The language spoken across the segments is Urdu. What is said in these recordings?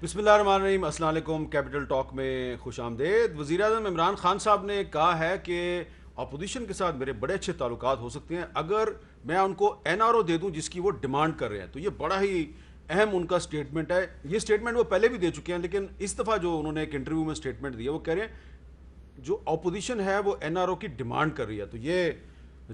بسم اللہ الرحمن الرحیم۔ السلام علیکم۔ کیپٹل ٹاک میں خوش آمدید۔ وزیر اعظم عمران خان صاحب نے کہا ہے کہ اپوزیشن کے ساتھ میرے بڑے اچھے تعلقات ہو سکتے ہیں اگر میں ان کو NRO دے دوں جس کی وہ ڈیمانڈ کر رہے ہیں۔ تو یہ بڑا ہی اہم ان کا سٹیٹمنٹ ہے۔ یہ سٹیٹمنٹ وہ پہلے بھی دے چکے ہیں، لیکن اس دفعہ جو انہوں نے ایک انٹرویو میں سٹیٹمنٹ دیا، وہ کہہ رہے ہیں جو اپوزیشن ہے وہ NRO کی ڈیمانڈ کر رہی ہے۔ تو یہ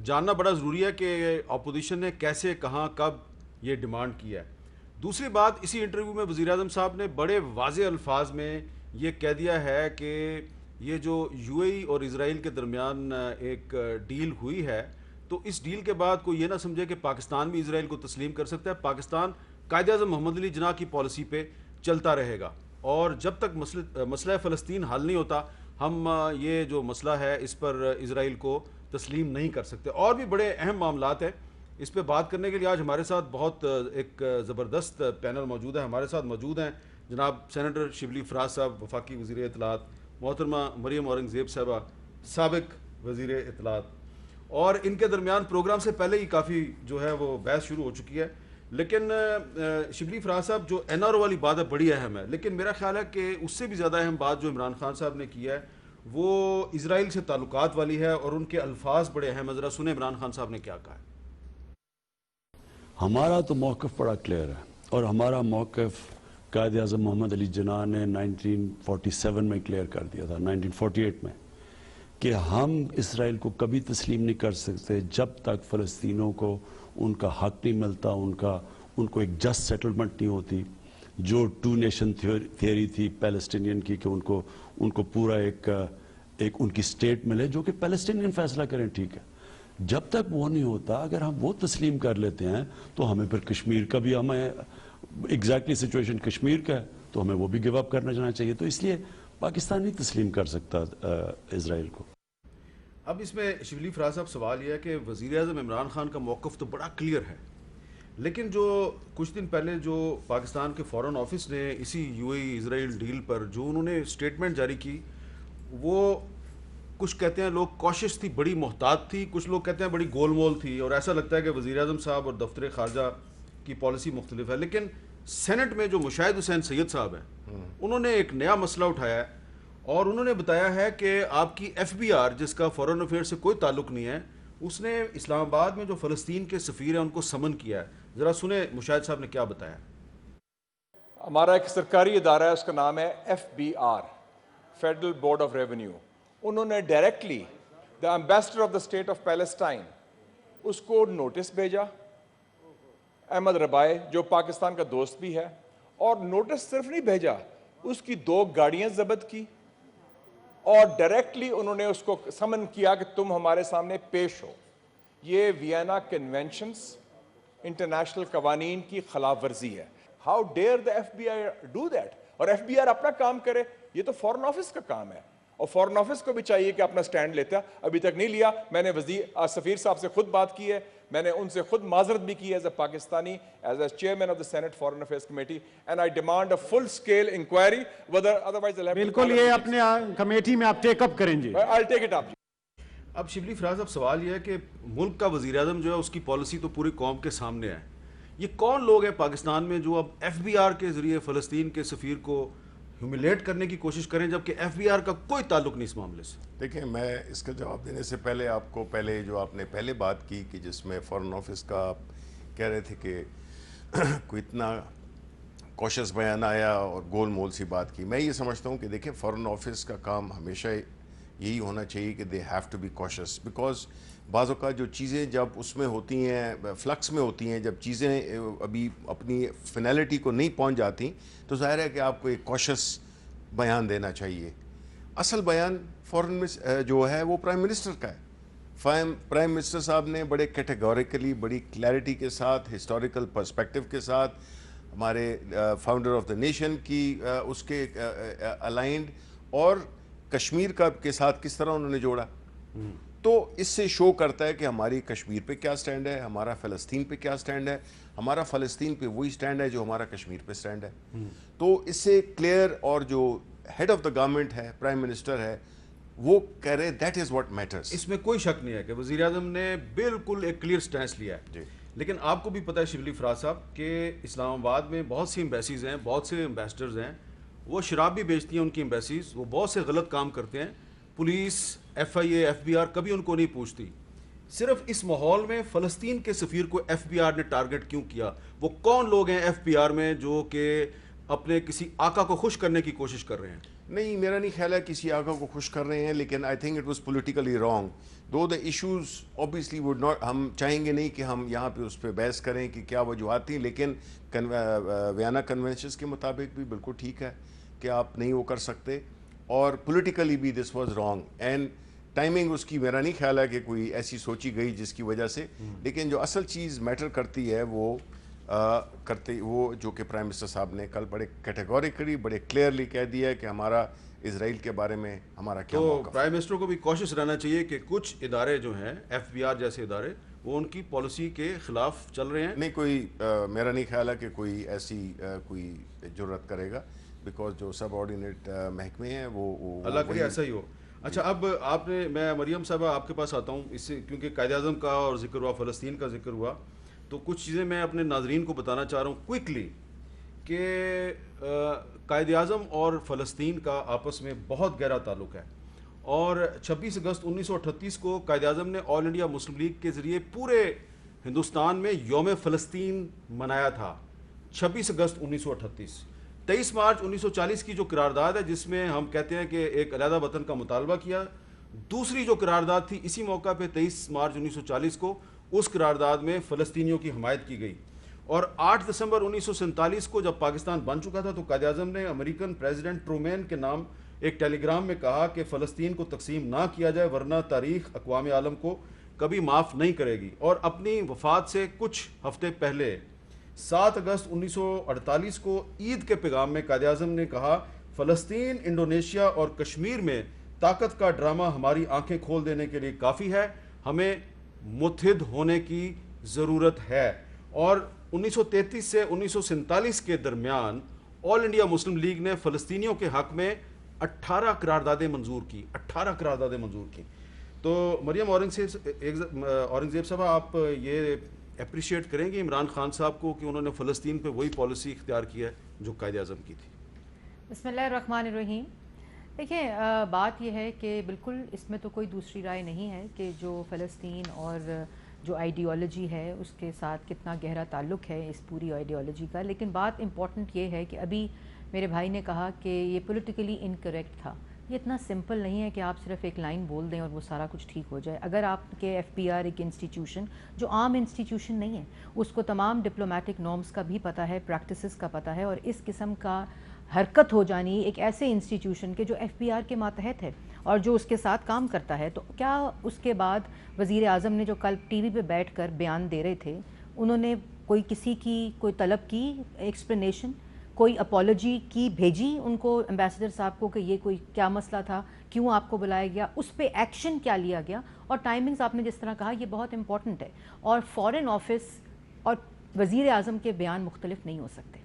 جاننا بڑا ضروری ہے کہ اپوزیشن نے کیسے، کہاں، کب یہ ڈیمانڈ کیا ہے۔ دوسری بات، اسی انٹرویو میں وزیر اعظم صاحب نے بڑے واضح الفاظ میں یہ کہہ دیا ہے کہ یہ جو UAE اور اسرائیل کے درمیان ایک ڈیل ہوئی ہے، تو اس ڈیل کے بعد کوئی یہ نہ سمجھے کہ پاکستان بھی اسرائیل کو تسلیم کر سکتا ہے۔ پاکستان قائد اعظم محمد علی جناح کی پالیسی پہ چلتا رہے گا، اور جب تک مسئلہ فلسطین حل نہیں ہوتا، ہم یہ جو مسئلہ ہے اس پر اسرائیل کو تسلیم نہیں کر سکتے۔ اور بھی بڑے اہم معاملات ہیں۔ اس پہ بات کرنے کے لیے آج ہمارے ساتھ بہت ایک زبردست پینل موجود ہے۔ ہمارے ساتھ موجود ہیں جناب سینیٹر شبلی فراز صاحب، وفاقی وزیر اطلاعات، محترمہ مریم اورنگزیب صاحبہ، سابق وزیر اطلاعات، اور ان کے درمیان پروگرام سے پہلے ہی کافی جو ہے وہ بحث شروع ہو چکی ہے۔ لیکن شبلی فراز صاحب، جو NRO والی بات ہے بڑی اہم ہے، لیکن میرا خیال ہے کہ اس سے بھی زیادہ اہم بات جو عمران خان صاحب نے کی ہے وہ اسرائیل سے تعلقات والی ہے، اور ان کے الفاظ بڑے اہم ہیں۔ ذرا سنیں عمران خان صاحب نے کیا کہا ہے۔ ہمارا تو موقف بڑا کلیئر ہے، اور ہمارا موقف قائد اعظم محمد علی جناح نے 1947 میں کلیئر کر دیا تھا، 1948 میں، کہ ہم اسرائیل کو کبھی تسلیم نہیں کر سکتے جب تک فلسطینیوں کو ان کا حق نہیں ملتا، ان کو ایک جسٹ سیٹلمنٹ نہیں ہوتی، جو ٹو نیشن تھیوری تھی پیلسٹینین کی، کہ ان کو پورا ایک ان کی سٹیٹ ملے جو کہ پیلسٹینین فیصلہ کریں، ٹھیک ہے۔ جب تک وہ نہیں ہوتا، اگر ہم وہ تسلیم کر لیتے ہیں تو ہمیں پھر کشمیر کا بھی، ہمیں ایگزیکٹلی سچویشن کشمیر کا ہے تو ہمیں وہ بھی گیو اپ کرنا جانا چاہیے۔ تو اس لیے پاکستان نہیں تسلیم کر سکتا اسرائیل کو۔ اب اس میں شبلی فراز صاحب سوال یہ ہے کہ وزیر اعظم عمران خان کا موقف تو بڑا کلیئر ہے، لیکن جو کچھ دن پہلے جو پاکستان کے فورن آفس نے اسی UAE اسرائیل ڈیل پر جو انہوں نے سٹیٹمنٹ جاری کی، وہ کچھ کہتے ہیں لوگ کوشش تھی، بڑی محتاط تھی، کچھ لوگ کہتے ہیں بڑی گول مول تھی، اور ایسا لگتا ہے کہ وزیر اعظم صاحب اور دفتر خارجہ کی پالیسی مختلف ہے۔ لیکن سینٹ میں جو مشاہد حسین سید صاحب ہیں، انہوں نے ایک نیا مسئلہ اٹھایا ہے، اور انہوں نے بتایا ہے کہ آپ کی FBR، جس کا فورن افیئر سے کوئی تعلق نہیں ہے، اس نے اسلام آباد میں جو فلسطین کے سفیر ہیں ان کو سمن کیا ہے۔ ذرا سنیں مشاہد صاحب نے کیا بتایا۔ ہمارا ایک سرکاری ادارہ ہے، اس کا نام ہے FBR، federal board of revenue. انہوں نے directly the ambassador of the state of Palestine اس کو نوٹس بھیجا، احمد ربائے جو پاکستان کا دوست بھی ہے، اور نوٹس صرف نہیں بھیجا، اس کی 2 گاڑیاں ضبط کی، اور ڈائریکٹلی انہوں نے اس کو سمن کیا کہ تم ہمارے سامنے پیش ہو۔ یہ وینا کنونشنز، انٹرنیشنل قوانین کی خلاف ورزی ہے۔ How dare the FBI do that? اور FBR اپنا کام کرے، یہ تو فورن آفس کا کام ہے، اور فورن آفس کو بھی چاہیے کہ اپنا سٹینڈ لیتا، ابھی تک نہیں لیا۔ میں نے سفیر صاحب سے خود بات کی ہے، میں نے ان سے خود معذرت بھی کی as a Pakistani, as a chairman of the senate foreign affairs committee, and I demand a full scale inquiry whether otherwise بالکل یہ اپنے کمیٹی میں آپ ٹیک اپ کریں جی۔ I'll take it up۔ اب شبلی فراز صاحب، سوال یہ ہے کہ ملک کا وزیر اعظم جو ہے اس کی پالیسی تو پوری قوم کے سامنے ہے، یہ کون لوگ ہیں پاکستان میں جو اب FBR کے ذریعے فلسطین کے سفیر کو ہیوملیٹ کرنے کی کوشش کریں، جبکہ FBR کا کوئی تعلق نہیں اس معاملے سے؟ دیکھیں، میں اس کا جواب دینے سے پہلے آپ کو آپ نے پہلے بات کی کہ جس میں فورن آفس کا آپ کہہ رہے تھے کہ کوئی اتنا کوشش بیان آیا اور گول مول سی بات کی، میں یہ سمجھتا ہوں کہ دیکھیں فورن آفس کا کام ہمیشہ یہی ہونا چاہیے کہ they have to be cautious, because بعض اوقات جو چیزیں جب اس میں ہوتی ہیں، فلکس میں ہوتی ہیں، جب چیزیں ابھی اپنی فنیلٹی کو نہیں پہنچ جاتی، تو ظاہر ہے کہ آپ کو ایک کوشس بیان دینا چاہیے۔ اصل بیان فورن میں جو ہے وہ پرائم منسٹر کا ہے۔ پرائم منسٹر صاحب نے بڑے کیٹیگوریکلی، بڑی کلیئرٹی کے ساتھ، ہسٹوریکل پرسپیکٹو کے ساتھ ہمارے فاؤنڈر آف دا نیشن کی اس کے الائنڈ، اور کشمیر کا کے ساتھ کس طرح انہوں نے جوڑا، تو اس سے شو کرتا ہے کہ ہماری کشمیر پہ کیا سٹینڈ ہے، ہمارا فلسطین پہ کیا سٹینڈ ہے۔ ہمارا فلسطین پہ وہی سٹینڈ ہے جو ہمارا کشمیر پہ سٹینڈ ہے۔ تو اس سے کلیئر، اور جو ہیڈ آف دا گورنمنٹ ہے، پرائم منسٹر ہے، وہ کہہ رہے دیٹ از واٹ میٹرز۔ اس میں کوئی شک نہیں ہے کہ وزیر اعظم نے بالکل ایک کلیئر سٹینس لیا ہے۔ لیکن آپ کو بھی پتہ ہے شبلی فراز صاحب کہ اسلام آباد میں بہت سی ایمبیسیز ہیں, بہت سے ایمبیسڈرز ہیں, وہ شراب بھی بیچتی ہیں ان کی ایمبیسیز, وہ بہت سے غلط کام کرتے ہیں, police, F I A, F B R کبھی ان کو نہیں پوچھتی. صرف اس ماحول میں فلسطین کے سفیر کو ایف بی آر نے ٹارگٹ کیوں کیا؟ وہ کون لوگ ہیں ایف بی آر میں جو کہ اپنے کسی آقا کو خوش کرنے کی کوشش کر رہے ہیں؟ نہیں, میرا نہیں خیال ہے کسی آقا کو خوش کر رہے ہیں, لیکن I think it was politically wrong. Though the issues obviously would not, ہم چاہیں گے نہیں کہ ہم یہاں پہ اس پہ بحث کریں کہ کیا وجوہات تھیں, لیکن ویانا کنونشنز کے مطابق بھی بالکل ٹھیک ہے کہ آپ نہیں وہ کر سکتے, اور پولیٹیکلی بھی this was wrong. And timing اس کی میرا نہیں خیال ہے کہ کوئی ایسی سوچی گئی جس کی وجہ سے, لیکن جو اصل چیز میٹر کرتی ہے وہ وہ جو کہ پرائم منسٹر صاحب نے کل بڑے کیٹیگوریکلی, بڑے کلیئرلی کہہ دیا ہے کہ ہمارا اسرائیل کے بارے میں ہمارا کیا موقف ہے. تو پرائم منسٹر کو بھی کوشش رہنا چاہیے کہ کچھ ادارے جو ہیں ایف بی آر جیسے ادارے وہ ان کی پالیسی کے خلاف چل رہے ہیں. نہیں, کوئی میرا نہیں خیال ہے کہ کوئی ایسی کوئی جرات کرے گا, بیکاز جو سب آرڈینیٹ محکمے ہیں وہ اللہ کرے ایسا ہی ہو. اچھا, اب آپ نے, میں مریم صاحبہ آپ کے پاس آتا ہوں, اس سے کیونکہ قائد اعظم کا اور ذکر ہوا, فلسطین کا ذکر ہوا, تو کچھ چیزیں میں اپنے ناظرین کو بتانا چاہ رہا ہوں کوئکلی کہ قائد اعظم اور فلسطین کا آپس میں بہت گہرا تعلق ہے, اور 26 اگست 1938 کو قائد اعظم نے آل انڈیا مسلم لیگ کے ذریعے پورے ہندوستان میں یوم فلسطین منایا تھا. 26 اگست 1938. 23 مارچ 1940 کی جو قرارداد ہے جس میں ہم کہتے ہیں کہ ایک علیحدہ وطن کا مطالبہ کیا, دوسری جو قرارداد تھی اسی موقع پہ 23 مارچ 1940 کو, اس قرارداد میں فلسطینیوں کی حمایت کی گئی. اور 8 دسمبر 1947 کو جب پاکستان بن چکا تھا تو قائد اعظم نے امریکن پریزیڈنٹ ٹرومین کے نام ایک ٹیلی گرام میں کہا کہ فلسطین کو تقسیم نہ کیا جائے ورنہ تاریخ اقوام عالم کو کبھی معاف نہیں کرے گی. اور اپنی وفات سے کچھ ہفتے پہلے 7 اگست 1948 کو عید کے پیغام میں قائد اعظم نے کہا, فلسطین, انڈونیشیا اور کشمیر میں طاقت کا ڈرامہ ہماری آنکھیں کھول دینے کے لیے کافی ہے, ہمیں متحد ہونے کی ضرورت ہے. اور 1933 سے 1947 کے درمیان آل انڈیا مسلم لیگ نے فلسطینیوں کے حق میں 18 قراردادیں منظور کی, 18 قراردادیں منظور کی. تو مریم اورنگزیب صاحب, آپ یہ اپریشیٹ کریں گے عمران خان صاحب کو کہ انہوں نے فلسطین پہ وہی پالیسی اختیار کی ہے جو قائد اعظم کی تھی؟ بسم اللہ الرحمن الرحیم. دیکھیں, بات یہ ہے کہ بالکل اس میں تو کوئی دوسری رائے نہیں ہے کہ جو فلسطین اور جو آئیڈیالوجی ہے اس کے ساتھ کتنا گہرا تعلق ہے اس پوری آئیڈیالوجی کا. لیکن بات امپورٹنٹ یہ ہے کہ ابھی میرے بھائی نے کہا کہ یہ پولیٹیکلی انکریکٹ تھا. یہ اتنا سمپل نہیں ہے کہ آپ صرف ایک لائن بول دیں اور وہ سارا کچھ ٹھیک ہو جائے. اگر آپ کے ایف بی آر ایک انسٹیٹیوشن جو عام انسٹیٹیوشن نہیں ہے, اس کو تمام ڈپلومیٹک نارمز کا بھی پتہ ہے, پریکٹسز کا پتہ ہے, اور اس قسم کا حرکت ہو جانی ایک ایسے انسٹیٹیوشن کے جو ایف بی آر کے ماتحت ہے اور جو اس کے ساتھ کام کرتا ہے, تو کیا اس کے بعد وزیر اعظم نے جو کل ٹی وی پہ بیٹھ کر بیان دے رہے تھے, انہوں نے کوئی کسی کی کوئی طلب کی ایکسپلینیشن, کوئی اپالوجی کی بھیجی ان کو ایمبیسڈر صاحب کو کہ یہ کوئی کیا مسئلہ تھا, کیوں آپ کو بلایا گیا, اس پہ ایکشن کیا لیا گیا؟ اور ٹائمنگز آپ نے جس طرح کہا یہ بہت امپورٹنٹ ہے, اور فارن آفس اور وزیر اعظم کے بیان مختلف نہیں ہو سکتے.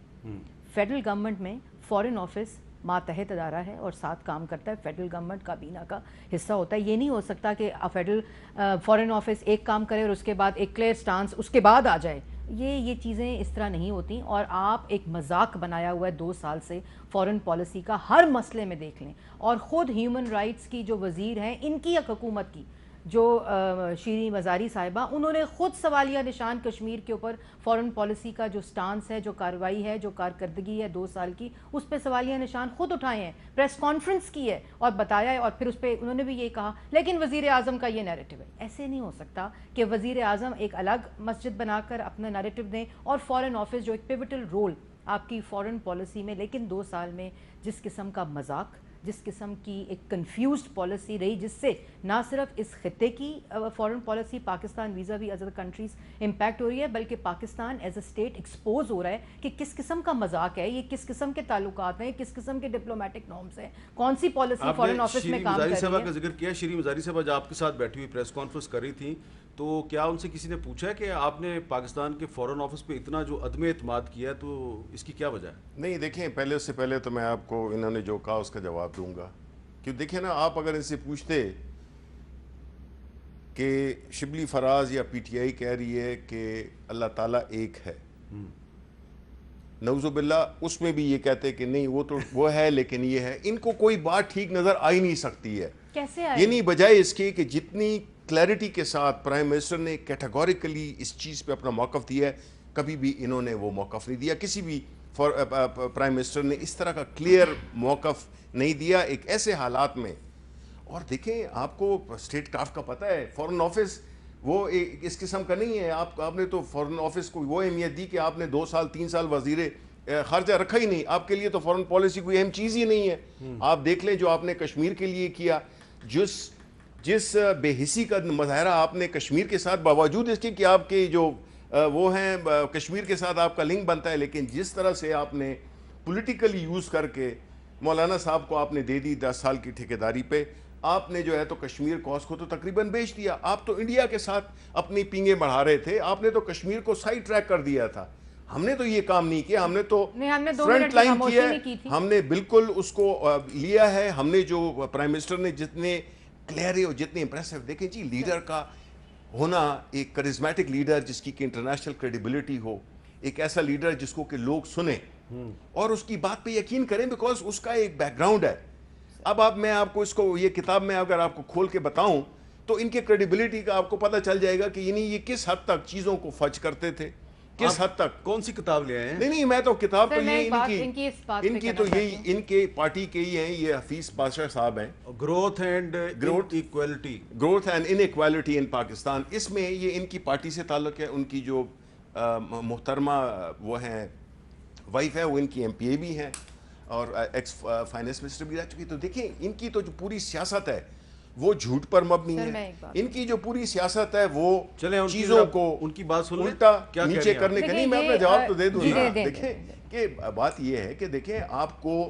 فیڈرل گورنمنٹ میں فارن آفس ماتحت ادارہ ہے اور ساتھ کام کرتا ہے, فیڈرل گورنمنٹ کابینہ کا حصہ ہوتا ہے. یہ نہیں ہو سکتا کہ فیڈرل فارن آفس ایک کام کرے اور اس کے بعد ایک کلیئر سٹانس اس کے بعد آ جائے. یہ چیزیں اس طرح نہیں ہوتی, اور آپ ایک مذاق بنایا ہوا ہے 2 سال سے فارن پالیسی کا, ہر مسئلے میں دیکھ لیں. اور خود ہیومن رائٹس کی جو وزیر ہیں ان کی حکومت کی جو شیریں مزاری صاحبہ, انہوں نے خود سوالیہ نشان کشمیر کے اوپر فارن پالیسی کا جو سٹانس ہے, جو کارروائی ہے, جو کارکردگی ہے 2 سال کی, اس پہ سوالیہ نشان خود اٹھائے ہیں, پریس کانفرنس کی ہے اور بتایا ہے, اور پھر اس پہ انہوں نے بھی یہ کہا لیکن وزیر اعظم کا یہ نیریٹو ہے. ایسے نہیں ہو سکتا کہ وزیر اعظم ایک الگ مسجد بنا کر اپنا نیریٹو دیں اور فارن آفس جو ایک پیوٹل رول آپ کی فارن پالیسی میں, لیکن 2 سال میں جس قسم کا مذاق, جس قسم کی ایک کنفیوزڈ پالیسی رہی, جس سے نہ صرف اس خطے کی foreign policy Pakistan vis-a-vis other countries impact ہو رہی ہے, بلکہ Pakistan as a state expose ہو رہا ہے کہ کس قسم کا مذاق ہے یہ, کس قسم کے تعلقات ہیں, کس قسم کے ڈپلومیٹک نارمز ہیں, کون سی پالیسی فارن آفس میں کام کر رہی ہے. صاحبہ کا ذکر کیا, شیریں مزاری صاحبہ جو آپ کے ساتھ بیٹھی ہوئی پریس کانفرنس کر رہی تھی, تو کیا ان سے کسی نے پوچھا ہے کہ آپ نے پاکستان کے فارن آفس پہ اتنا جو عدم اعتماد کیا ہے تو اس کی کیا وجہ ہے؟ نہیں دیکھیں, پہلے اس سے پہلے تو میں آپ کو انہوں نے جو کہا اس کا جواب دوں گا, کہ دیکھیں نا, آپ اگر ان سے پوچھتے کہ شبلی فراز یا پی ٹی آئی کہہ رہی ہے کہ اللہ تعالیٰ ایک ہے. نعوذ باللہ اس میں بھی یہ کہتے ہیں کہ نہیں وہ تو وہ ہے لیکن یہ ہے. ان کو کوئی بات ٹھیک نظر آ ہی نہیں سکتی ہے. کیسے آئے؟ یعنی بجائے اس کے کہ جتنی کلیئرٹی کے ساتھ پرائم منسٹر نے کیٹیگوریکلی اس چیز پہ اپنا موقف دیا ہے, کبھی بھی انہوں نے وہ موقف نہیں دیا. کسی بھی پرائم منسٹر نے اس طرح کا کلیئر موقف نہیں دیا ایک ایسے حالات میں. اور دیکھیں آپ کو اسٹیٹ کرافٹ کا پتہ ہے, فورن آفس وہ اس قسم کا نہیں ہے. آپ نے تو فورن آفس کو وہ اہمیت دی کہ آپ نے 2 سال 3 سال وزیر خارجہ رکھا ہی نہیں. آپ کے لیے تو فورن پالیسی کوئی اہم چیز ہی نہیں ہے. آپ دیکھ لیں جو آپ نے کشمیر کے لیے کیا, جس بے حسی کا مظاہرہ آپ نے کشمیر کے ساتھ, باوجود اس کے کہ آپ کے جو وہ ہیں کشمیر کے ساتھ آپ کا لنک بنتا ہے, لیکن جس طرح سے آپ نے پولیٹیکلی یوز کر کے مولانا صاحب کو آپ نے دے دی 10 سال کی ٹھیکیداری پہ, آپ نے جو ہے تو کشمیر کوس کو تو تقریباً بیچ دیا. آپ تو انڈیا کے ساتھ اپنی پینگیں بڑھا رہے تھے, آپ نے تو کشمیر کو سائڈ ٹریک کر دیا تھا. ہم نے تو یہ کام نہیں کیا, ہم نے تو فرنٹ لائن کیا ہے, ہم نے بالکل اس کو لیا ہے. ہم نے جو پرائم منسٹر نے جتنے کلیئر اور جتنے امپریسو, دیکھیں جی لیڈر کا ہونا, ایک کرزمیٹک لیڈر جس کی کہ انٹرنیشنل کریڈیبلٹی ہو, ایک ایسا لیڈر جس کو کہ لوگ سنیں اور اس کی بات پہ یقین کریں, بیکاز اس کا ایک بیک گراؤنڈ ہے. اب میں آپ کو اس کو یہ کتاب میں اگر آپ کو کھول کے بتاؤں تو ان کے کریڈیبلٹی کا آپ کو پتہ چل جائے گا کہ یعنی یہ کس حد تک چیزوں کو فج کرتے تھے, کس حد تک. کون سی کتاب لے آئے ہیں؟ نہیں میں تو کتاب تو یہ ان کی تو یہی ان کے پارٹی کے ہی ہیں, یہ حفیظ پاشا صاحب ہیں, growth and equity, growth and inequality in Pakistan. اس میں یہ ان کی پارٹی سے تعلق ہے. ان کی جو محترمہ وہ ہیں وائف ہے, وہ ان کی ایم پی اے بھی ہیں اور ایکس فائنانس منسٹر بھی رہ چکی. تو دیکھیں ان کی تو جو پوری سیاست ہے وہ جھوٹ پر مبنی ہے. ان کی جو پوری سیاست ہے وہ چیزوں کو ان کی بات سن الٹا نیچے کرنے کا. نہیں میں اپنا جواب تو دے دوں نا. دیکھیں کہ بات یہ ہے کہ دیکھیں آپ کو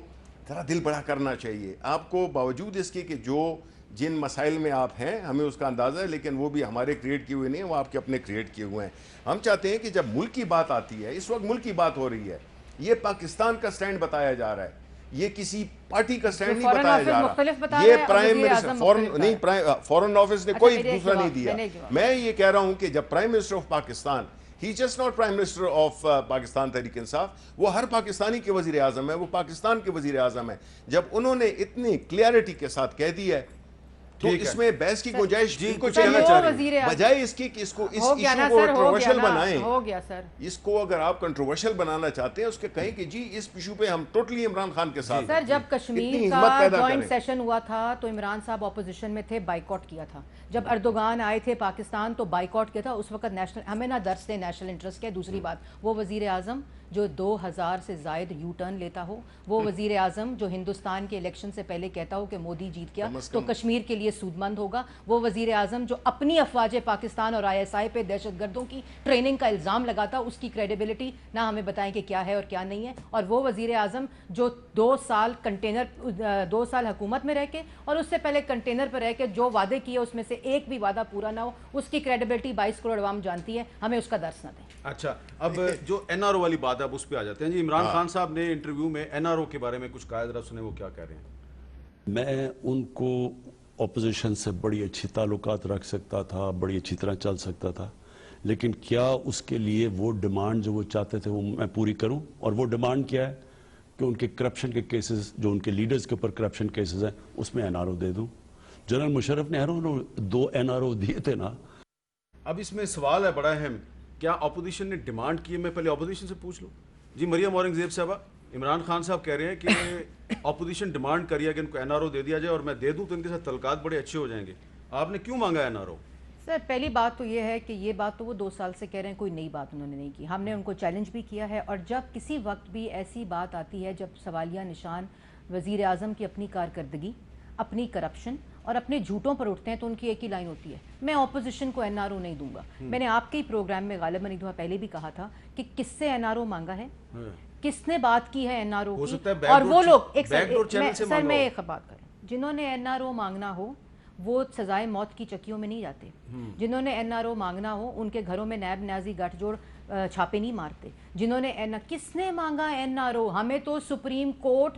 ذرا دل بڑا کرنا چاہیے. آپ کو باوجود اس کے کہ جو جن مسائل میں آپ ہیں ہمیں اس کا اندازہ ہے, لیکن وہ بھی ہمارے کریٹ کیے ہوئے نہیں ہیں, وہ آپ کے اپنے کریٹ کیے ہوئے ہیں. ہم چاہتے ہیں کہ جب ملک کی بات آتی ہے, اس وقت ملک کی بات ہو رہی ہے, یہ پاکستان کا سٹینڈ بتایا جا رہا ہے, یہ کسی پارٹی کا سٹینڈ نہیں بتایا جا رہا. یہ پرائم منسٹر نہیں, فورن آفس نے کوئی دوسرا نہیں دیا. میں یہ کہہ رہا ہوں کہ جب prime minister of Pakistan, he just not prime minister of Pakistan Tehreek Insaf, وہ ہر پاکستانی کے وزیر اعظم ہے, وہ پاکستان کے وزیر اعظم ہے. جب انہوں نے اتنی کلیئرٹی کے ساتھ کہہ دی ہے تو اس میں بحث کی گنجائش کو چلنا چاہیے, بجائے اس کی کہ اس کو اس ایشو کو کنٹروورشل بنائیں. اس کو اگر آپ کنٹروورشل بنانا چاہتے ہیں, اس کے کہیں کہ جی اس ایشو پہ ہم ٹوٹلی عمران خان کے ساتھ. سر جب کشمیر کا جوائنٹ سیشن ہوا تھا تو عمران صاحب اپوزیشن میں تھے, بائیکاٹ کیا تھا. جب اردوغان آئے تھے پاکستان تو بائیکاٹ کیا تھا. اس وقت نیشنل ہمیں نہ درس تھے نیشنل انٹرسٹ کے. دوسری بات, وہ وزیر اعظم جو 2000 سے زائد یو ٹرن لیتا ہو, وہ وزیر اعظم جو ہندوستان کے الیکشن سے پہلے کہتا ہو کہ مودی جیت گیا تو کشمیر کے لیے سود مند ہوگا, وہ وزیر اعظم جو اپنی افواج پاکستان اور ISI پہ دہشت گردوں کی ٹریننگ کا الزام لگاتا, اس کی کریڈیبلٹی نہ ہمیں بتائیں کہ کیا ہے اور کیا نہیں ہے. اور وہ وزیر اعظم جو 2 سال حکومت میں رہ کے اور اس سے پہلے کنٹینر پہ رہ کے جو وعدے کیے اس میں سے ایک بھی وعدہ پورا نہ ہو, اس کی کریڈیبلٹی 22 کروڑ عوام جانتی ہے. ہمیں اس کا درس نہ دیں. اچھا, اب جو NRO والی بات ہے اب اس پہ آ جاتے ہیں. جی عمران خان صاحب نے انٹرویو میں NRO کے بارے میں کچھ کہا, ذرا سنیں وہ کیا کہہ رہے ہیں. میں ان کو اپوزیشن سے بڑی اچھی تعلقات رکھ سکتا تھا, بڑی اچھی طرح چل سکتا تھا, لیکن کیا اس کے لیے وہ ڈیمانڈ جو وہ چاہتے تھے وہ میں پوری کروں؟ اور وہ ڈیمانڈ کیا ہے کہ ان کے کرپشن کے کیسز, جو ان کے لیڈرز کے اوپر کرپشن کیسز ہیں, اس میں NRO دے دوں. جنرل مشرف نے 2 NRO دیے تھے نا. اب اس میں سوال ہے بڑا اہم, کیا اپوزیشن نے ڈیمانڈ کی ہے؟ میں پہلے اپوزیشن سے پوچھ لوں. جی مریم اورنگزیب صاحبہ, عمران خان صاحب کہہ رہے ہیں کہ اپوزیشن ڈیمانڈ کری ہے کہ ان کو NRO دے دیا جائے اور میں دے دوں تو ان کے ساتھ تعلقات بڑے اچھے ہو جائیں گے. آپ نے کیوں مانگا NRO؟ سر پہلی بات تو یہ ہے کہ یہ بات تو وہ 2 سال سے کہہ رہے ہیں, کوئی نئی بات انہوں نے نہیں کی. ہم نے ان کو چیلنج بھی کیا ہے, اور جب کسی وقت بھی ایسی بات آتی ہے جب سوالیہ نشان وزیر اعظم کی اپنی کارکردگی, اپنی کرپشن اور اپنے جھوٹوں پر اٹھتے ہیں تو ان کی ایک ہی لائن ہوتی ہے, میں اپوزیشن کو NRO نہیں دوں گا. میں نے آپ کے ہی پروگرام میں غالباً ایک دفعہ پہلے بھی کہا تھا کہ کس سے NRO مانگا ہے, کس نے بات کی ہے NRO کی, اور وہ لوگ سر میں ایک بات کروں, جنہوں نے NRO مانگنا ہو وہ سزائے موت کی چکیوں میں نہیں جاتے. جنہوں نے NRO مانگنا ہو ان کے گھروں میں نیب نیازی گٹھ جوڑ چھاپے نہیں مارتے. جنہوں نے کس نے مانگا NRO؟ ہمیں تو سپریم کورٹ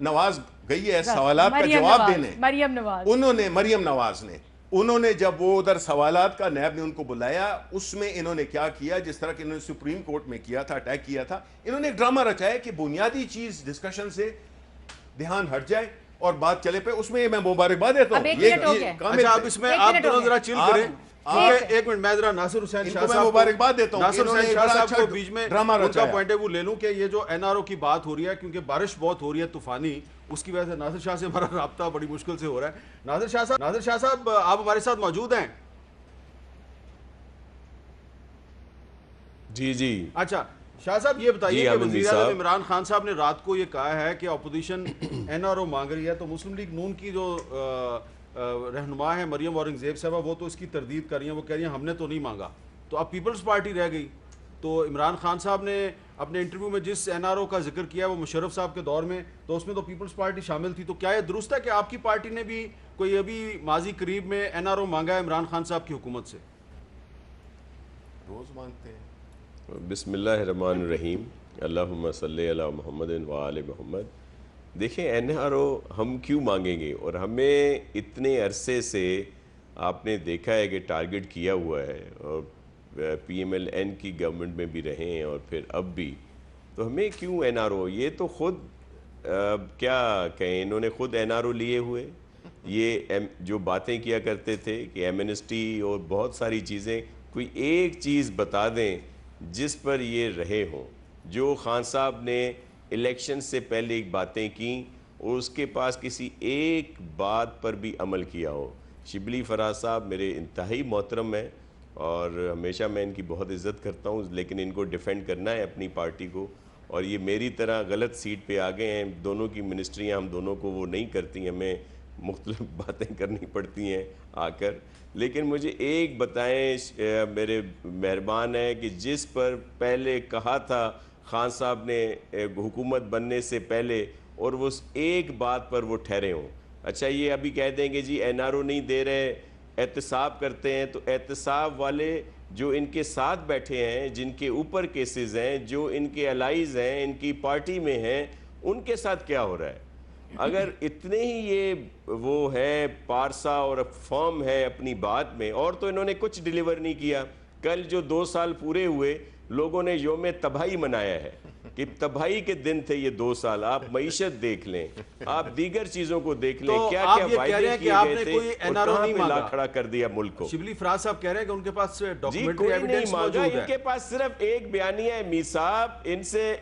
نواز گئی ہے سوالات کا جواب دینے. مریم نواز مریم نواز نے انہوں نے جب وہ ادھر سوالات کا نیب نے ان کو بلایا, اس میں انہوں نے کیا کیا, جس طرح کہ انہوں نے سپریم کورٹ میں کیا تھا, اٹیک کیا تھا, انہوں نے ایک ڈرامہ رچایا کہ بنیادی چیز ڈسکشن سے دھیان ہٹ جائے اور بات چلے پہ. اس میں میں مبارکباد دیتا ہوں. اچھا اب اس میں آپ دونوں ذرا چل کریں, ایک منٹ میں ذرا ناصر حسین شاہ صاحب مبارکباد دیتا ہوں. ناصر حسین شاہ صاحب کو بیچ میں ان کا پوائنٹ آف ویو لے لوں کہ یہ جو این آر او کی بات ہو رہی ہے, کیونکہ بارش بہت ہو رہی ہے طوفانی, اس کی وجہ سے ناصر شاہ سے ہمارا رابطہ بڑی مشکل سے ہو رہا ہے. ناصر شاہ صاحب آپ ہمارے ساتھ موجود ہیں؟ جی اچھا شاہ صاحب یہ بتائیے کہ وزیر اعظم عمران خان صاحب نے رات کو یہ کہا ہے کہ اپوزیشن این آر او مانگ رہی ہے, تو مسلم لیگ نون کی جو رہنما ہے مریم اورنگزیب صاحبہ, وہ تو اس کی تردید کر رہی ہیں, وہ کہہ رہی ہیں ہم نے تو نہیں مانگا. تو اب پیپلز پارٹی رہ گئی. تو عمران خان صاحب نے اپنے انٹرویو میں جس این آر او کا ذکر کیا وہ مشرف صاحب کے دور میں, تو اس میں تو پیپلز پارٹی شامل تھی. تو کیا یہ درست ہے کہ آپ کی پارٹی نے بھی کوئی ابھی ماضی قریب میں این آر او مانگا ہے عمران خان صاحب کی حکومت سے؟ روز مانگتے ہیں. بسم اللہ الرحمن الرحیم, اللہم صلی علی محمد و آل محمد. دیکھیں این آر او ہم کیوں مانگیں گے, اور ہمیں اتنے عرصے سے آپ نے دیکھا ہے کہ ٹارگٹ کیا ہوا ہے, اور پی ایم ایل این کی گورنمنٹ میں بھی رہے ہیں اور پھر اب بھی, تو ہمیں کیوں این آر او؟ یہ تو خود کیا کہیں, انہوں نے خود این آر او لیے ہوئے. یہ جو باتیں کیا کرتے تھے کہ ایمنسٹی اور بہت ساری چیزیں, کوئی ایک چیز بتا دیں جس پر یہ رہے ہوں. جو خان صاحب نے الیکشن سے پہلے ایک باتیں کیں اور اس کے پاس کسی ایک بات پر بھی عمل کیا ہو. شبلی فراز صاحب میرے انتہائی محترم ہیں اور ہمیشہ میں ان کی بہت عزت کرتا ہوں, لیکن ان کو ڈیفینڈ کرنا ہے اپنی پارٹی کو, اور یہ میری طرح غلط سیٹ پہ آ گئے ہیں. دونوں کی منسٹریاں ہم دونوں کو وہ نہیں کرتی, ہمیں مختلف باتیں کرنی پڑتی ہیں آ کر. لیکن مجھے ایک بتائیں میرے مہربان ہے کہ جس پر پہلے کہا تھا خان صاحب نے حکومت بننے سے پہلے, اور وہ ایک بات پر وہ ٹھہرے ہوں. اچھا یہ ابھی کہہ دیں گے جی این آر او نہیں دے رہے, احتساب کرتے ہیں, تو احتساب والے جو ان کے ساتھ بیٹھے ہیں, جن کے اوپر کیسز ہیں, جو ان کے الائز ہیں, ان کی پارٹی میں ہیں, ان کے ساتھ کیا ہو رہا ہے؟ اگر اتنے ہی یہ وہ ہے پارسا اور فرم ہے اپنی بات میں, اور تو انہوں نے کچھ ڈیلیور نہیں کیا. کل جو 2 سال پورے ہوئے, لوگوں نے یوم تباہی منایا ہے کہ تباہی کے دن تھے یہ 2 سال. آپ معیشت دیکھ لیں, آپ دیگر چیزوں کو دیکھ لیں, کیا کیا وعدے کیے گئے تھے اور کہاں پہ لا کھڑا کر دیا ملک کو. شبلی فراز صاحب کہہ رہے ہیں کہ ان کے پاس ڈاکیومنٹری ایویڈنس موجود ہے. ان کے پاس صرف ایک بیانیہ ہے, می صاحب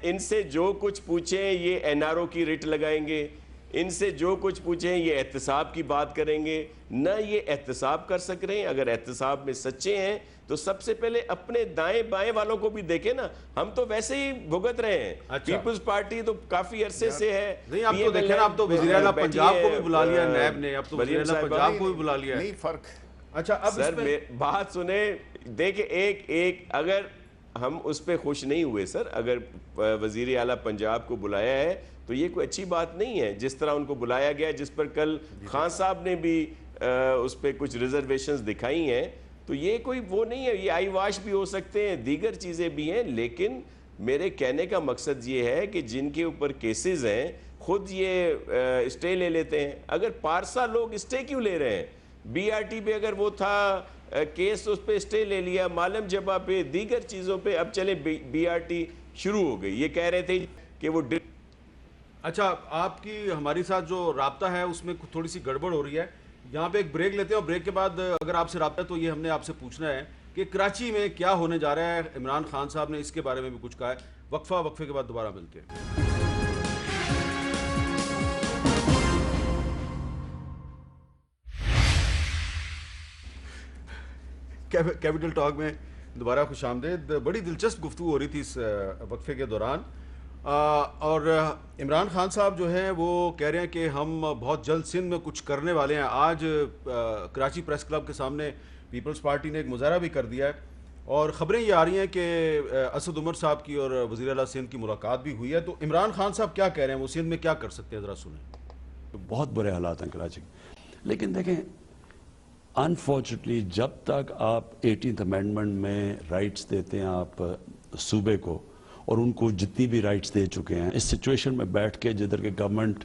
ان سے جو کچھ پوچھیں یہ این آر او کی ریٹ لگائیں گے, ان سے جو کچھ پوچھیں یہ احتساب کی بات کریں گے. نہ یہ احتساب کر سک رہے ہیں. اگر احتساب میں سچے ہیں تو سب سے پہلے اپنے دائیں بائیں والوں کو بھی دیکھیں نا. ہم تو ویسے ہی بھگت رہے ہیں. پیپلز پارٹی تو کافی عرصے سے ہے. نہیں آپ تو دیکھیں نا, اب تو وزیر اعلیٰ پنجاب کو بھی بلا لیا نیب نے, اب تو وزیر اعلیٰ پنجاب کو بھی بلا لیا. نہیں فرق. اچھا اب سر بات سنیں, دیکھیں ایک اگر ہم اس پہ خوش نہیں ہوئے سر, اگر وزیر اعلیٰ پنجاب کو بلایا ہے تو یہ کوئی اچھی بات نہیں ہے. جس طرح ان کو بلایا گیا, جس پر کل خان صاحب نے بھی اس پہ کچھ ریزرویشنز دکھائی ہیں, تو یہ کوئی وہ نہیں ہے. یہ آئی واش بھی ہو سکتے ہیں, دیگر چیزیں بھی ہیں. لیکن میرے کہنے کا مقصد یہ ہے کہ جن کے اوپر کیسز ہیں خود یہ اسٹے لے لیتے ہیں. اگر پارسا لوگ اسٹے کیوں لے رہے ہیں؟ بی آر ٹی پہ اگر وہ تھا کیس, اس پہ اسٹے لے لیا, معلم جبا پہ, دیگر چیزوں پہ. اب چلیں بی آر ٹی شروع ہو گئی, یہ کہہ رہے تھے کہ وہ اچھا آپ کی ہماری ساتھ جو رابطہ ہے اس میں تھوڑی سی گڑبڑ ہو رہی ہے. یہاں پہ ایک بریک لیتے ہیں, اور بریک کے بعد اگر آپ سے رابطہ ہے تو یہ ہم نے آپ سے پوچھنا ہے کہ کراچی میں کیا ہونے جا رہا ہے. عمران خان صاحب نے اس کے بارے میں بھی کچھ کہا ہے. وقفے کے بعد دوبارہ ملتے ہیں. کیپٹل ٹاک میں دوبارہ خوش آمدید. بڑی دلچسپ گفتگو ہو رہی تھی اس وقفے کے دوران, اور عمران خان صاحب جو ہیں وہ کہہ رہے ہیں کہ ہم بہت جلد سندھ میں کچھ کرنے والے ہیں. آج کراچی پریس کلب کے سامنے پیپلز پارٹی نے ایک مظاہرہ بھی کر دیا ہے, اور خبریں یہ آ رہی ہیں کہ اسد عمر صاحب کی اور وزیر اعلیٰ سندھ کی ملاقات بھی ہوئی ہے. تو عمران خان صاحب کیا کہہ رہے ہیں, وہ سندھ میں کیا کر سکتے ہیں, ذرا سنیں. بہت برے حالات ہیں کراچی کے, لیکن دیکھیں انفارچونیٹلی جب تک آپ 18th امینڈمنٹ میں رائٹس دیتے ہیں آپ صوبے کو, اور ان کو جتنی بھی رائٹس دے چکے ہیں, اس سچویشن میں بیٹھ کے جدھر کہ گورنمنٹ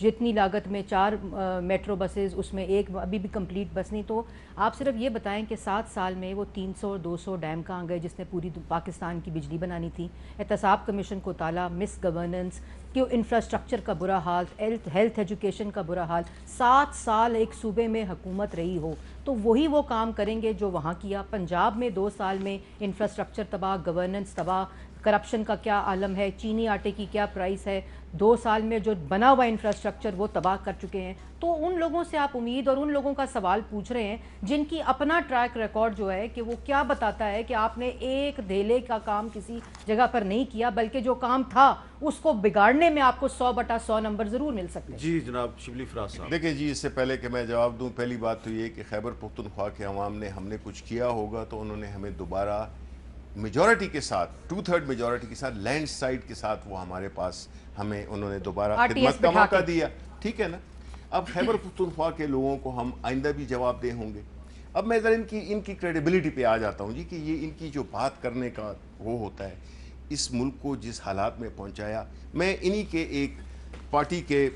جتنی لاگت میں 4 میٹرو بسز، اس میں ایک ابھی بھی کمپلیٹ بس نہیں. تو آپ صرف یہ بتائیں کہ 7 سال میں وہ 300 200 ڈیم کہاں گئے جس نے پوری پاکستان کی بجلی بنانی تھی. احتساب کمیشن کو تالا، مس گورننس، کہ انفراسٹرکچر کا برا حال، ہیلتھ ایجوکیشن کا برا حال. 7 سال ایک صوبے میں حکومت رہی ہو تو وہی وہ کام کریں گے جو وہاں کیا. پنجاب میں 2 سال میں انفراسٹرکچر تباہ، گورننس تباہ، کرپشن کا کیا عالم ہے، چینی آٹے کی کیا پرائس ہے. 2 سال میں جو بنا ہوا انفراسٹرکچر وہ تباہ کر چکے ہیں. تو ان لوگوں سے آپ امید اور ان لوگوں کا سوال پوچھ رہے ہیں جن کی اپنا ٹریک ریکارڈ جو ہے کہ وہ کیا بتاتا ہے کہ آپ نے ایک دھیلے کا کام کسی جگہ پر نہیں کیا، بلکہ جو کام تھا اس کو بگاڑنے میں آپ کو 100/100 نمبر ضرور مل سکتے ہیں. جی جناب شبلی فراز صاحب. دیکھیں جی، اس سے پہلے کہ میں جواب دوں، پہلی بات تو یہ کہ خیبر پختونخوا کے عوام نے ہم نے کچھ کیا ہوگا تو انہوں نے ہمیں دوبارہ میجورٹی کے ساتھ 2/3 میجورٹی کے ساتھ لینڈ سلائڈ کے ساتھ وہ ہمارے پاس ہمیں انہوں نے دوبارہ خدمت کا موقع دیا. ٹھیک ہے نا. اب خیبر پختونخوا کے لوگوں کو ہم آئندہ بھی جواب دہ ہوں گے. اب میں ذرا ان کی کریڈیبلٹی پہ آ جاتا ہوں جی کہ یہ ان کی جو بات کرنے کا وہ ہوتا ہے، اس ملک کو جس حالات میں پہنچایا. میں انہی کے ایک پارٹی کے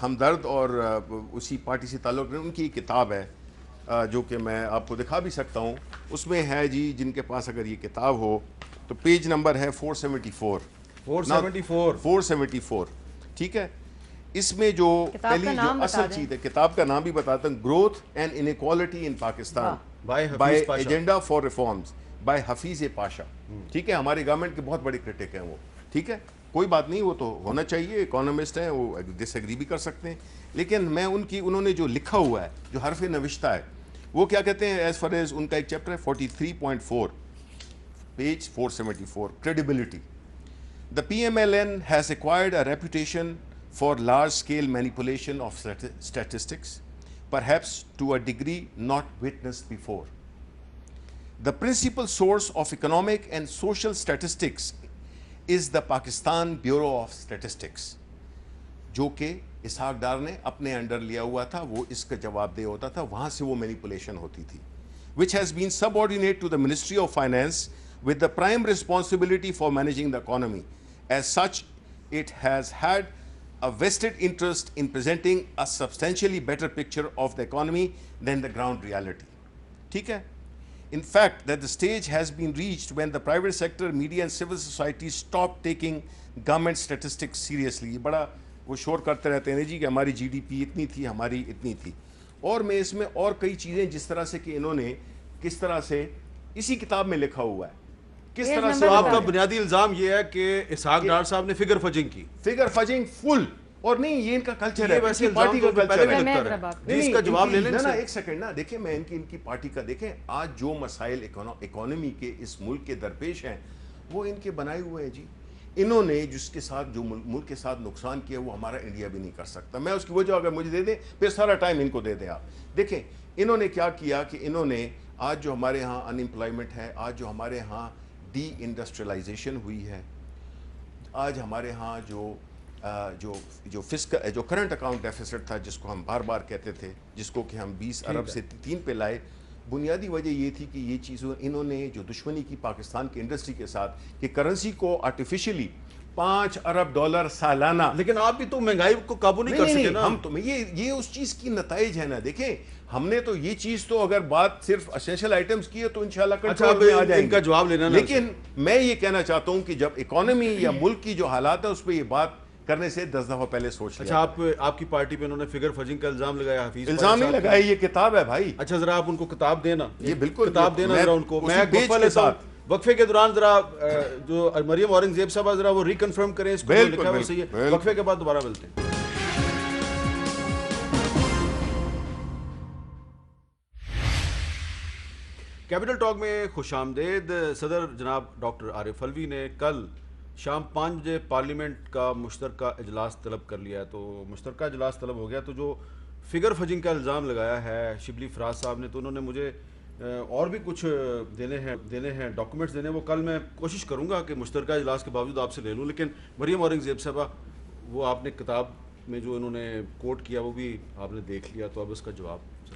ہمدرد اور اسی پارٹی سے تعلق رہے ان کی ایک کتاب ہے جو کہ میں آپ کو دکھا بھی سکتا ہوں. اس میں ہے جی، جن کے پاس اگر یہ کتاب ہو تو پیج نمبر ہے 474. ٹھیک ہے. اس میں جو پہلی جو اصل چیز ہے، کتاب کا نام بھی بتاتا ہوں، growth and inequality in Pakistan by agenda for reforms by Hafiz Pasha. ٹھیک ہے. ہماری گورنمنٹ کے بہت بڑے کرٹک ہیں وہ. ٹھیک ہے. کوئی بات نہیں، وہ تو ہونا چاہیے، اکانومسٹ ہیں، وہ ڈس ایگری بھی کر سکتے ہیں. لیکن میں انہوں نے جو لکھا ہوا ہے، جو حرف نوشتہ ہے، وہ کیا کہتے ہیں، ایز فار ایز ان کا ایک چیپٹر ہے 43.4 page 474 credibility. The PMLN has acquired a reputation for large-scale manipulation of statistics, perhaps to a degree not witnessed before. The principal source of economic and social statistics is the Pakistan Bureau of Statistics, جو کہ اسحاق ڈار نے اپنے انڈر لیا ہوا تھا. وہ اس کا جواب دہ ہوتا تھا، وہاں سے وہ مینیپولیشن ہوتی تھی. which has been subordinate to the Ministry of Finance with the prime responsibility for managing the economy. As such, it has had a vested interest in presenting a substantially better picture of the economy than the ground reality. ٹھیک ہے. In fact, that the stage has been reached when the private sector, media and civil society stopped taking government statistics seriously. یہ بڑا وہ شور کرتے رہتے ہیں جی کہ ہماری جی ڈی پی اتنی تھی، ہماری اتنی تھی. اور میں اس میں اور کئی چیزیں جس طرح سے کہ انہوں نے کس طرح سے اسی کتاب میں لکھا ہوا ہے کس طرح سے. آپ کا بنیادی الزام یہ ہے کہ اسحاق ڈار صاحب نے فگر فجنگ کی. فگر فجنگ فل. اور نہیں، یہ ان کا کلچر ہے، ویسے پارٹی کا کلچر ہے. اس کا جواب لے لیں نا. ایک سیکنڈ نا. دیکھیں میں ان کی پارٹی کا دیکھیں آج جو مسائل اکانومی کے اس ملک کے درپیش ہیں وہ ان کے بنائے ہوئے ہیں جی. انہوں نے جس کے ساتھ جو ملک کے ساتھ نقصان کیا وہ ہمارا انڈیا بھی نہیں کر سکتا. میں اس کی وجہ اگر مجھے دے دیں پھر سارا ٹائم ان کو دے دیں آپ. دیکھیں انہوں نے کیا کیا کہ انہوں نے آج جو ہمارے ہاں ان امپلائمنٹ ہے، آج جو ہمارے ہاں ڈی انڈسٹریلائزیشن ہوئی ہے، آج ہمارے ہاں جو فسکل جو کرنٹ اکاؤنٹ ڈیفیسٹ تھا جس کو ہم بار بار کہتے تھے، جس کو کہ ہم 20 ارب سے 3 پہ لائے، بنیادی وجہ یہ تھی کہ یہ چیزوں انہوں نے جو دشمنی کی پاکستان کی انڈسٹری کے ساتھ کہ کرنسی کو آرٹیفیشلی 5 ارب ڈالر سالانہ. لیکن آپ بھی تو مہنگائی کو قابو نہیں کر سکے نا. ہم تو یہ اس چیز کی نتائج ہے نا. دیکھیں ہم نے تو یہ چیز تو اگر بات صرف اسینشل آئٹمز کی ہے تو انشاءاللہ کنٹرول میں آ جائیں گے. ان کا جواب لینا. لیکن میں یہ کہنا چاہتا ہوں کہ جب اکانومی یا ملک کی جو حالات ہے اس پہ یہ بات کرنے سے 10 دفعہ پہلے سوچ لیا. اچھا آپ کی پارٹی پہ انہوں نے فگر فجنگ کا الزام لگایا. حفیظ الزام نہیں لگایا، یہ کتاب ہے بھائی. اچھا ذرا آپ ان کو کتاب دینا. یہ بالکل کتاب دینا ذرا ان کو. میں وقفے کے دوران ذرا جو مریم اورنگزیب صاحبہ ذرا وہ ریکنفرم کریں اس کو جو لکھا ہے وہ صحیح ہے. وقفے کے بعد دوبارہ ملتے ہیں. کیپٹل ٹاک میں خوش آمدید. صدر جناب ڈاکٹر عارف علوی نے کل شام 5 بجے پارلیمنٹ کا مشترکہ اجلاس طلب کر لیا ہے. تو مشترکہ اجلاس طلب ہو گیا. تو جو فگر فجنگ کا الزام لگایا ہے شبلی فراز صاحب نے، تو انہوں نے مجھے اور بھی کچھ دینے ہیں ڈاکومنٹس دینے. وہ کل میں کوشش کروں گا کہ مشترکہ اجلاس کے باوجود آپ سے لے لوں. لیکن مریم اورنگزیب صاحبہ، وہ آپ نے کتاب میں جو انہوں نے کوٹ کیا وہ بھی آپ نے دیکھ لیا، تو اب اس کا جواب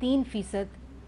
3%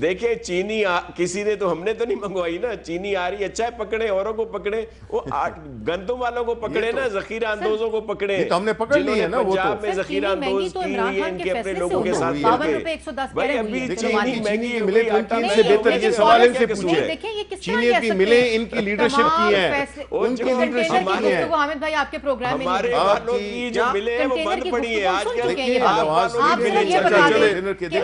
دیکھیں چینی کسی نے تو ہم نے تو نہیں منگوائی نا, چینی آ رہی, اچھا ہے پکڑے, اوروں کو پکڑے, وہ گندم والوں کو پکڑے نا, ذخیرہ اندوزوں کو پکڑے, تو ہم نے پکڑ لی ہے نا, وہ پنجاب میں ذخیرہ اندوز کی ہوئی ہے, ان کے اپنے لوگوں کے ساتھ بھائی ابھی چینی مہنگی ہو گئی, آٹا ان سے بہتر یہ سوال ان سے پوچھے, چینی کی ملیں ان کی لیڈرشپ کی ہیں, ان کی لیڈرشپ کی ہیں, حامد بھائی آپ کے پروگرام میں ہمارے والوں کی جو ملیں ہیں وہ بند پڑی ہے آج کل.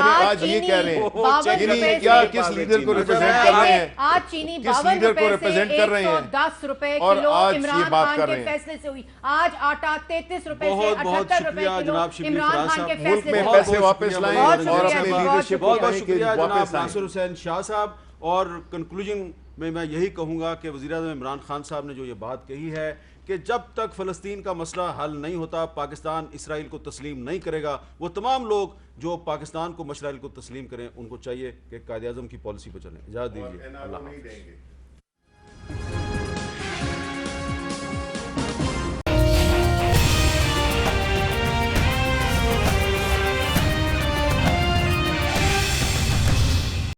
آج یہ کہہ رہے ہیں کیا کس لیڈر کو ریپرزینٹ کر رہے ہیں, آج چینی کس لیڈر کو ریپرزینٹ کر رہے ہیں, 10 روپے اور کلو آج یہ عمران بات خان کر کے رہے ہیں. فیصلے سے ہوئی, آج آٹا 33 روپے سے بہت بہت 78 روپے شکریہ کلو جناب شبلی عمران فراز خان کے صاحب, ملک فیصلے میں سے. پیسے واپس لائیں اور اپنے لیڈرشپ بہت بہت کو شکریہ جناب واپس آئیں. ناصر حسین شاہ صاحب. اور کنکلوژن میں یہی کہوں گا کہ وزیر اعظم عمران خان صاحب نے جو یہ بات کہی ہے کہ جب تک فلسطین کا مسئلہ حل نہیں ہوتا پاکستان اسرائیل کو تسلیم نہیں کرے گا. وہ تمام لوگ جو پاکستان کو اسرائیل کو تسلیم کریں ان کو چاہیے کہ قائد اعظم کی پالیسی پہ چلیں. اجازت دیجیے.